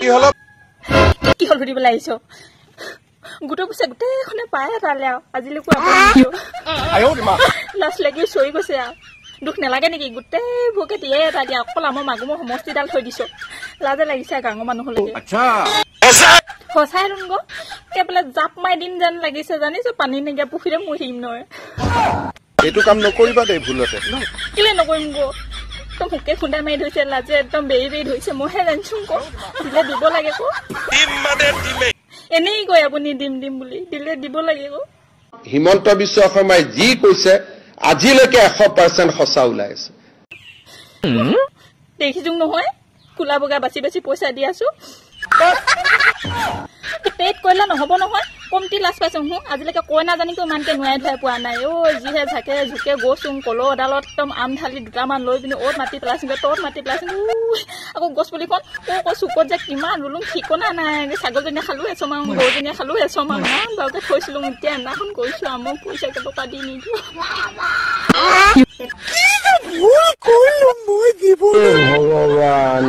কি হল সুধিবলৈ আহিছ গোটেই পইচা গোটেইখনে পায় তালে আৰু আজিলৈকে লাষ্ট লাগি চৰি গৈছে আৰু দুখ নালাগে নেকি গোটেই ভোকে দিয়ে এটা দিয়া অকল আমাৰ মাগুমৰ সমষ্টিডাল থৈ দিছ লাজে লাগিছে গাঁৱৰ মানুহলৈকে সঁচাই ৰুংগ কেৱলে জাপ মাৰি দিম যেন লাগিছে জানিছো পানী নাইকিয়া পুখুৰীৰে মৰিম নহয় এইটো কাম নকৰিবা দেই ভুলতে কেলে নকৰিম গো একদম ভোকে খুন্দা মাৰি ধৰিছে লাজে একদম বেৰি বেৰি ধৰিছে মইহে জানিছো ক দিলে দিব লাগে ক এনেই গৈ আপুনি দিম দিম বুলি দিলে দিব লাগে ক হিমন্ত বিশ্ব শৰ্মাই যি কৈছে আজিলৈকে 100% সঁচা ওলাই আছে দেখিছো নহয় কুলা বগা বাছি বাছি পইচা দি আছো পেট কৰিলে নহব নহয় কমটি লাজ পাইছো আজিলৈকে কৈ নাজানিকো ইমানকে নোৱাই ধৰাই পোৱা নাই যিহে ঝাকে ঝুকে গৈছো কলো এডালত একদম আম ঢালি দুটামান লৈ পিনি অত মাটি পেলাইছিলো তত মাটি পেলাইছিলো আকৌ গছ পুলিখন চুকত যে কিমান ৰুলুং ঠিকনা নাই ছাগলজনীয়ে খালো এছমাহ গৰুজনীয়ে খালো এছমাহ ইমান বাৰুকে থৈছিলো এতিয়া এনাখন কৰিছো মোক পইচা কেইটকা দি নিদিও ভগৱান